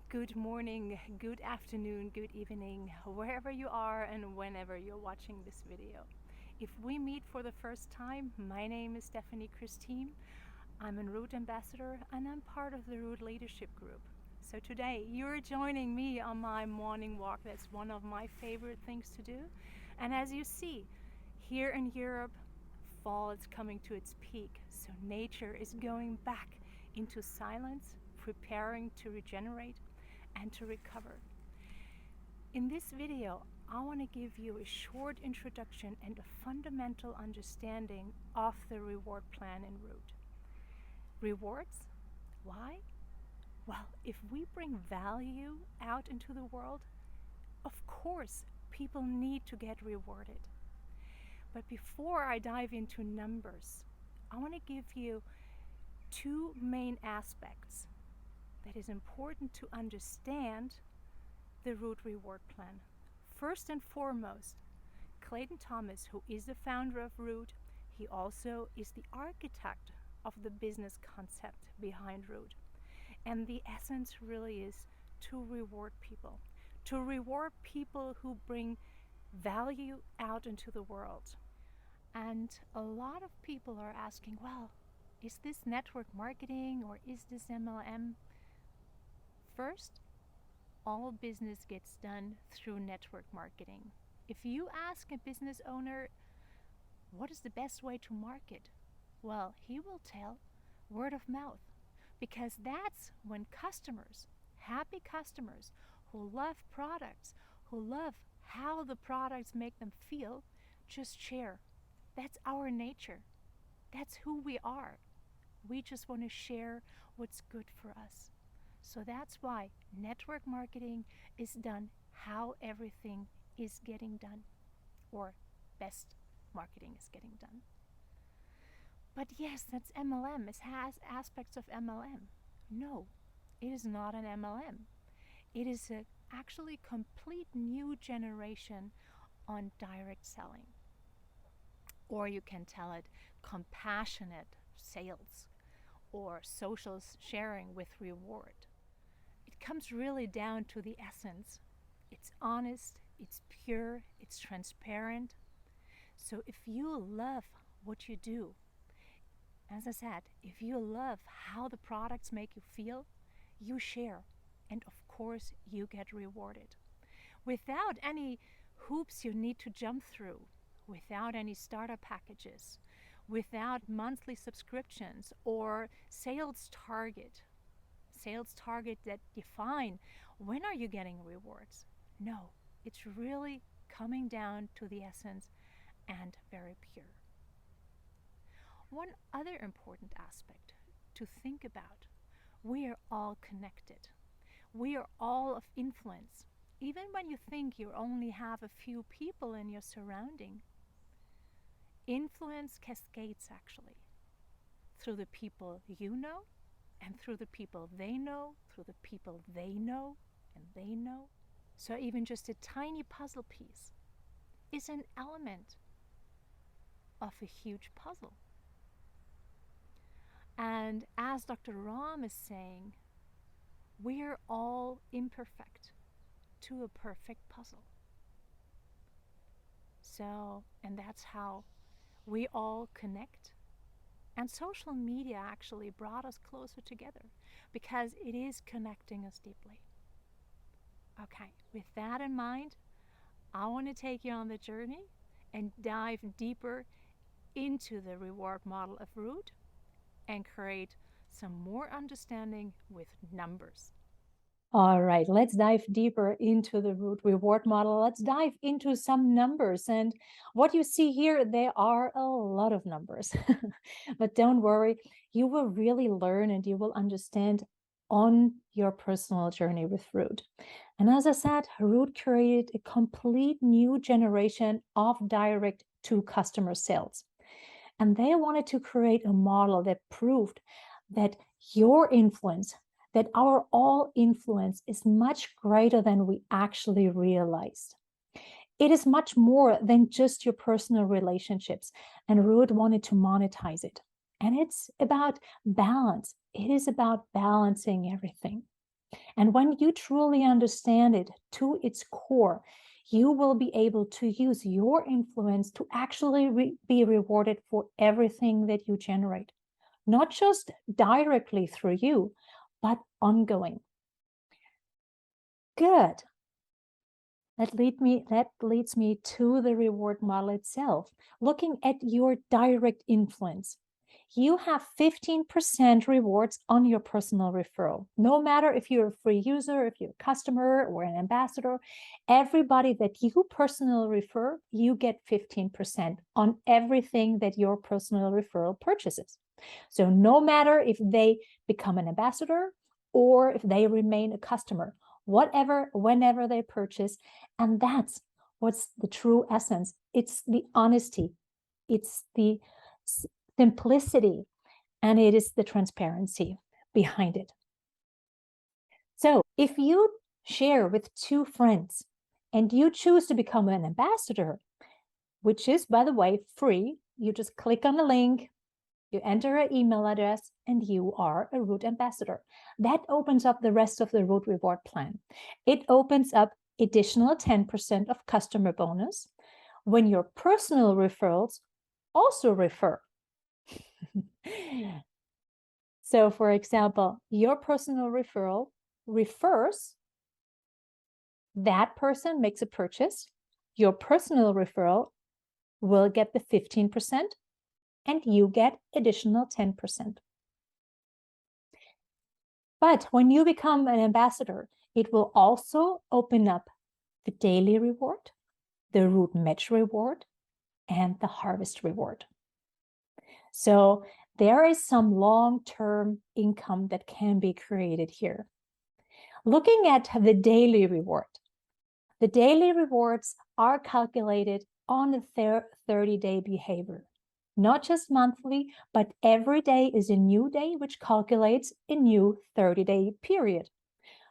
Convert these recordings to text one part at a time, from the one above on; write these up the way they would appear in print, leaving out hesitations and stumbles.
Good morning, good afternoon, good evening, wherever you are and whenever you're watching this video. If we meet for the first time, my name is Stephanie Christine. I'm a Root ambassador and I'm part of the Root Leadership Group. So today you're joining me on my morning walk. That's one of my favorite things to do. And as you see, here in Europe, fall is coming to its peak. So nature is going back into silence, preparing to regenerate and to recover. In this video, I want to give you a short introduction and a fundamental understanding of the reward plan in Root. Rewards? Why? Well, if we bring value out into the world, of course, people need to get rewarded. But before I dive into numbers, I want to give you two main aspects that is important to understand the Root Reward Plan. First and foremost, Clayton Thomas, who is the founder of Root, he also is the architect of the business concept behind Root. And the essence really is to reward people who bring value out into the world. And a lot of people are asking, well, is this network marketing or is this MLM? First, all business gets done through network marketing. If you ask a business owner, what is the best way to market? Well, he will tell word of mouth, because that's when customers, happy customers who love products, who love how the products make them feel, just share. That's our nature. That's who we are. We just want to share what's good for us. So that's why network marketing is done how everything is getting done, or best marketing is getting done. But yes, that's MLM. It has aspects of MLM. No, it is not an MLM. It is a actually complete new generation on direct selling. Or you can tell it compassionate sales or social sharing with reward. It comes really down to the essence. It's honest, it's pure, it's transparent. So if you love what you do, as I said, if you love how the products make you feel, you share. And of course, you get rewarded. Without any hoops you need to jump through, without any startup packages, without monthly subscriptions or sales target that define when are you getting rewards. No, it's really coming down to the essence and very pure. One other important aspect to think about, we are all connected. We are all of influence. Even when you think you only have a few people in your surrounding, influence cascades actually through the people you know, and through the people they know, through the people they know, and they know. So even just a tiny puzzle piece is an element of a huge puzzle. And as Dr. Ram is saying, we're all imperfect to a perfect puzzle. So, and that's how we all connect. And social media actually brought us closer together because it is connecting us deeply. Okay, with that in mind, I want to take you on the journey and dive deeper into the reward model of Root and create some more understanding with numbers. All right, let's dive deeper into the Root reward model. Let's dive into some numbers. And what you see here, there are a lot of numbers. But don't worry, you will really learn and you will understand on your personal journey with Root. And as I said, Root created a complete new generation of direct to customer sales. And they wanted to create a model that proved that your influence, that our all influence is much greater than we actually realized. It is much more than just your personal relationships, and Root wanted to monetize it. And it's about balance. It is about balancing everything. And when you truly understand it to its core, you will be able to use your influence to actually be rewarded for everything that you generate, not just directly through you, but ongoing. Good. That leads me to the reward model itself. Looking at your direct influence, you have 15% rewards on your personal referral. No matter if you're a free user, if you're a customer or an ambassador, everybody that you personally refer, you get 15% on everything that your personal referral purchases. So no matter if they become an ambassador or if they remain a customer, whatever, whenever they purchase. And that's what's the true essence. It's the honesty, it's the simplicity, and it is the transparency behind it. So if you share with 2 friends and you choose to become an ambassador, which is, by the way, free, you just click on the link, you enter an email address, and you are a Root ambassador. That opens up the rest of the Root reward plan. It opens up additional 10% of customer bonus when your personal referrals also refer. So, for example, your personal referral refers, that person makes a purchase, your personal referral will get the 15%, and you get additional 10%. But when you become an ambassador, it will also open up the daily reward, the Root Match reward, and the Harvest reward. So there is some long-term income that can be created here. Looking at the daily reward, the daily rewards are calculated on a 30-day behavior. Not just monthly, but every day is a new day, which calculates a new 30-day period.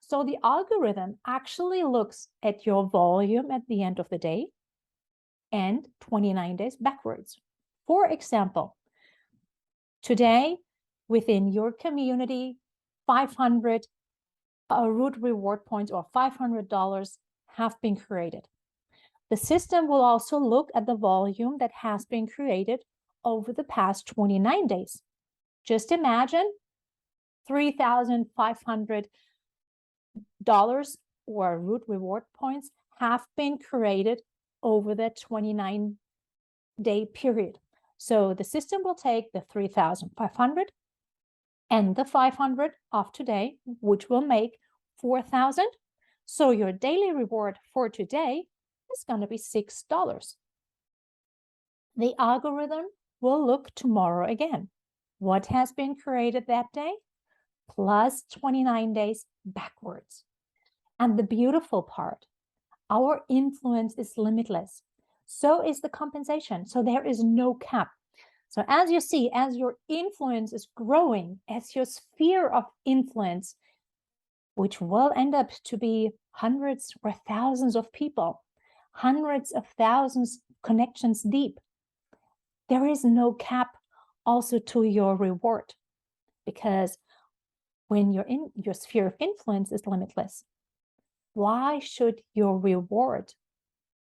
So the algorithm actually looks at your volume at the end of the day and 29 days backwards. For example, today within your community, 500 Root reward points or $500 have been created. The system will also look at the volume that has been created over the past 29 days. Just imagine $3,500 or Root reward points have been created over the 29-day period. So the system will take the 3,500 and the 500 of today, which will make 4,000. So your daily reward for today is going to be $6. The algorithm will look tomorrow again. What has been created that day? Plus 29 days backwards. And the beautiful part, our influence is limitless. So is the compensation. So there is no cap. So as you see, as your influence is growing, as your sphere of influence, which will end up to be hundreds or thousands of people, hundreds of thousands connections deep, there is no cap also to your reward, because when your sphere of influence is limitless, why should your reward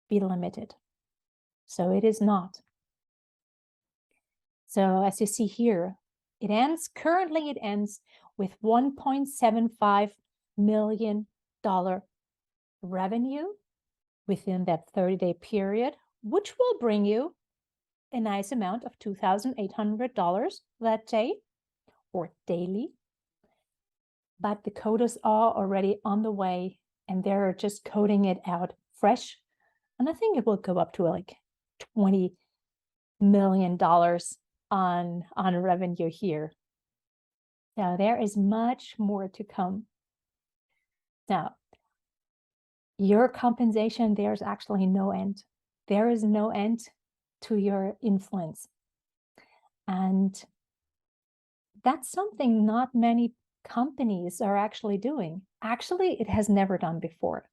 be limited? So it is not. So as you see here, currently it ends with $1.75 million revenue within that 30-day period, which will bring you a nice amount of $2,800 that day or daily. But the coders are already on the way and they're just coding it out fresh. And I think it will go up to like $20 million on revenue here. Now there is much more to come. Now, your compensation, there's actually no end. There is no end to your influence. And that's something not many companies are actually doing. Actually, it has never done before,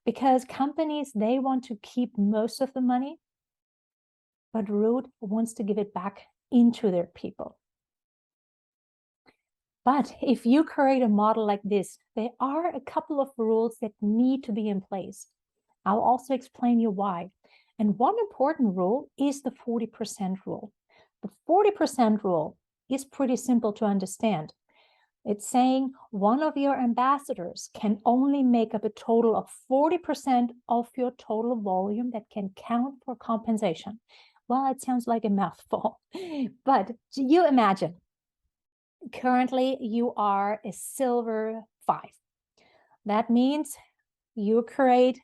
because companies, they want to keep most of the money, but Root wants to give it back into their people. But if you create a model like this, there are a couple of rules that need to be in place. I'll also explain you why. And one important rule is the 40% rule. The 40% rule is pretty simple to understand. It's saying one of your ambassadors can only make up a total of 40% of your total volume that can count for compensation. Well, it sounds like a mouthful, but you imagine, currently you are a silver 5. That means you create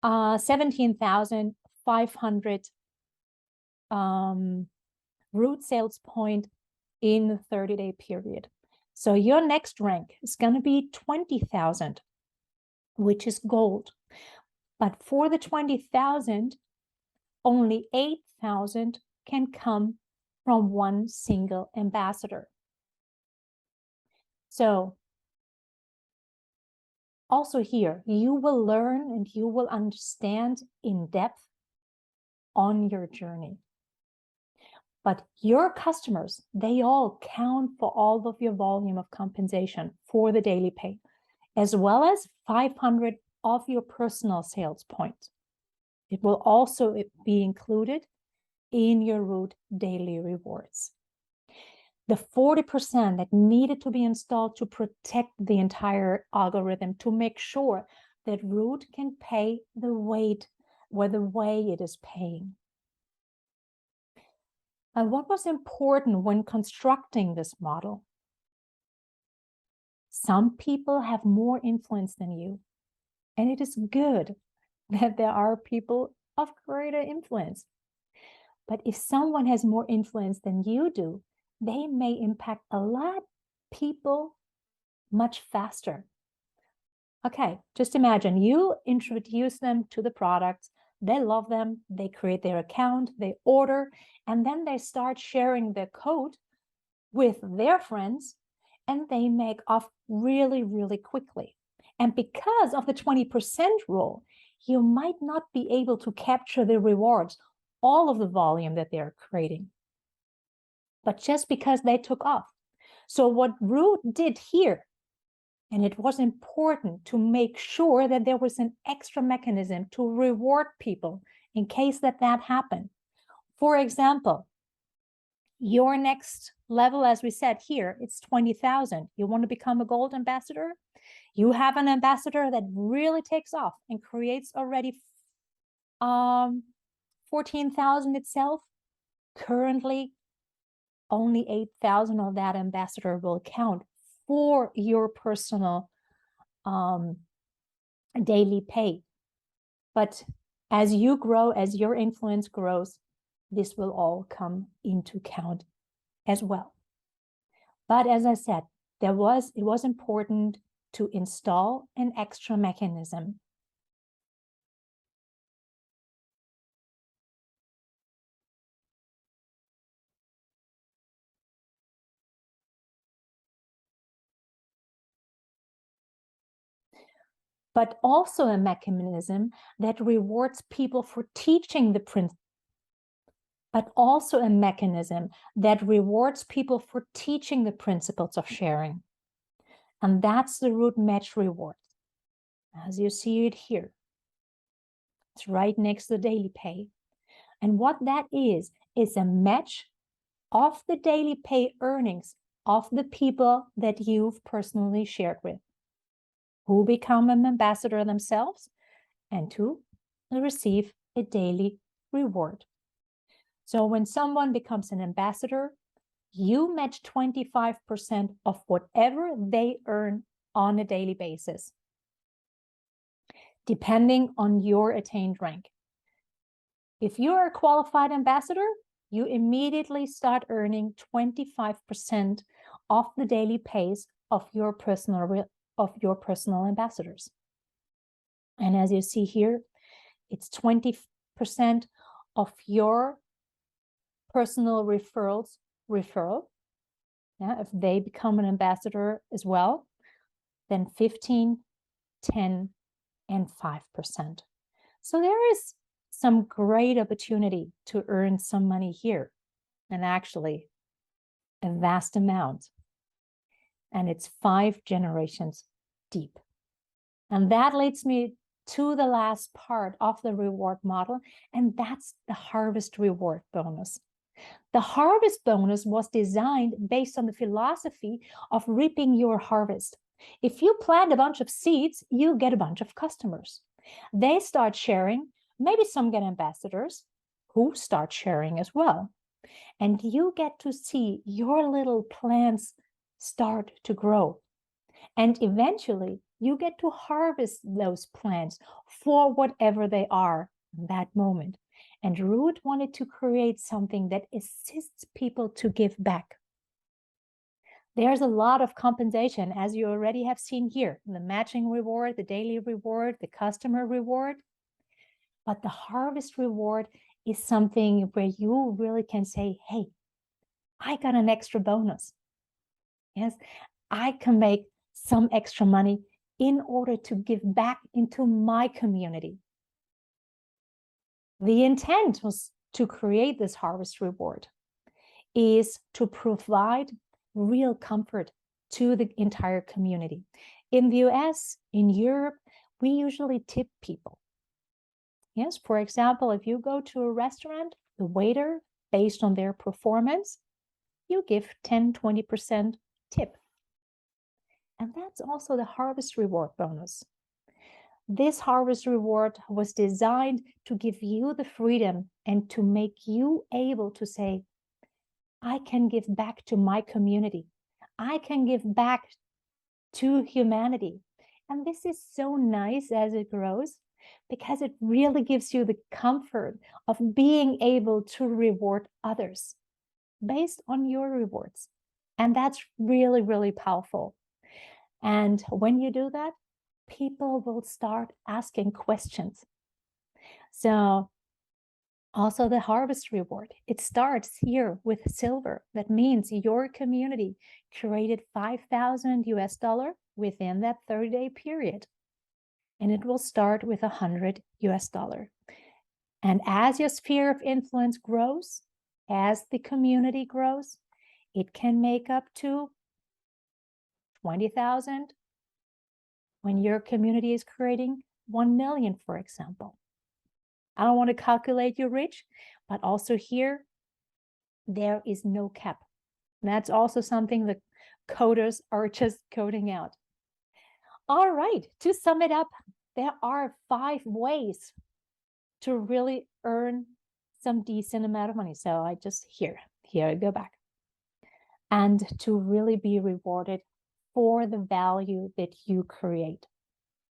17,500 root sales point in the 30-day period. So your next rank is going to be 20,000, which is gold. But for the 20,000, only 8,000 can come from one single ambassador. So also here, you will learn and you will understand in depth on your journey. But your customers, they all count for all of your volume of compensation for the daily pay, as well as 500 of your personal sales points. It will also be included in your root daily rewards. The 40% that needed to be installed to protect the entire algorithm, to make sure that root can pay the weight or the way it is paying. And what was important when constructing this model? Some people have more influence than you, and it is good that there are people of greater influence. But if someone has more influence than you do, they may impact a lot of people much faster. Okay, just imagine you introduce them to the products, they love them, they create their account, they order, and then they start sharing their code with their friends, and they make off really, really quickly. And because of the 20% rule, you might not be able to capture the rewards, all of the volume that they're creating, but just because they took off. So what Root did here, and it was important to make sure that there was an extra mechanism to reward people in case that happened. For example, your next level, as we said here, it's 20,000. You want to become a gold ambassador? You have an ambassador that really takes off and creates already 14,000 itself. Currently, only 8,000 of that ambassador will count for your personal daily pay. But as you grow, as your influence grows, this will all come into count as well. But as I said, it was important to install an extra mechanism. But also a mechanism that rewards people for teaching the principle. But also a mechanism that rewards people for teaching the principles of sharing. And that's the root match reward. As you see it here, it's right next to the daily pay. And what that is a match of the daily pay earnings of the people that you've personally shared with, who become an ambassador themselves and to receive a daily reward. So when someone becomes an ambassador, you match 25% of whatever they earn on a daily basis, depending on your attained rank. If you are a qualified ambassador, you immediately start earning 25% of the daily pays of your personal ambassadors. And as you see here, it's 20% of your personal referral. Yeah, if they become an ambassador as well, then 15, 10, and 5%. So there is some great opportunity to earn some money here, and actually a vast amount. and it's 5 generations deep. And that leads me to the last part of the reward model, and that's the harvest reward bonus. The harvest bonus was designed based on the philosophy of reaping your harvest. If you plant a bunch of seeds, you get a bunch of customers. They start sharing, maybe some get ambassadors who start sharing as well. And you get to see your little plants start to grow. And eventually, you get to harvest those plants for whatever they are in that moment. And Root wanted to create something that assists people to give back. There's a lot of compensation, as you already have seen here, the matching reward, the daily reward, the customer reward. But the harvest reward is something where you really can say, hey, I got an extra bonus. Yes, I can make some extra money in order to give back into my community. The intent was to create this harvest reward is to provide real comfort to the entire community. In the US, in Europe, we usually tip people. Yes, for example, if you go to a restaurant, the waiter, based on their performance, you give 10-20% tip. And that's also the harvest reward bonus. This harvest reward was designed to give you the freedom and to make you able to say, I can give back to my community. I can give back to humanity. And this is so nice as it grows because it really gives you the comfort of being able to reward others based on your rewards. And that's really, really powerful. And when you do that, people will start asking questions. So also the harvest reward, it starts here with silver. That means your community created $5,000 within that 30-day period. And it will start with $100. And as your sphere of influence grows, as the community grows, it can make up to 20,000 when your community is creating 1 million, for example. I don't want to calculate your reach, but also here, there is no cap. And that's also something the coders are just coding out. All right, to sum it up, there are 5 ways to really earn some decent amount of money. So I just, here I go back. And to really be rewarded for the value that you create.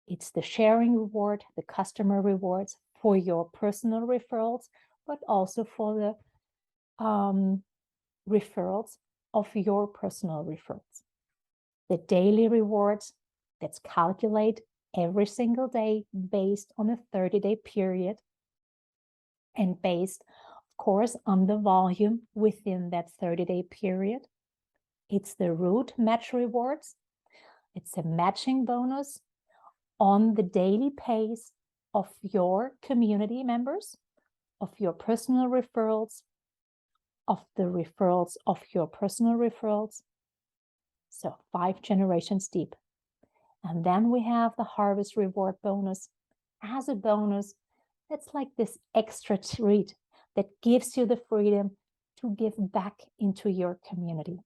It's the sharing reward, the customer rewards for your personal referrals, but also for the referrals of your personal referrals. The daily rewards that's calculated every single day based on a 30-day period and based, of course, on the volume within that 30-day period. It's the Root match rewards. It's a matching bonus on the daily pace of your community members, of your personal referrals, of the referrals of your personal referrals. So 5 generations deep. And then we have the harvest reward bonus as a bonus that's like this extra treat that gives you the freedom to give back into your community.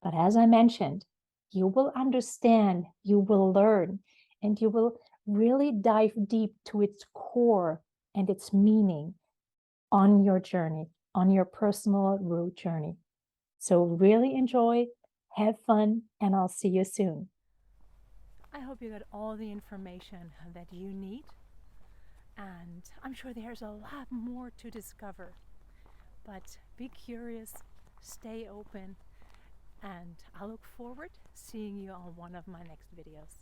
But as I mentioned, you will understand, you will learn, and you will really dive deep to its core and its meaning on your journey, on your personal Root journey. So really enjoy, have fun, and I'll see you soon. I hope you got all the information that you need, and I'm sure there's a lot more to discover. But be curious, stay open, and I look forward to seeing you on one of my next videos.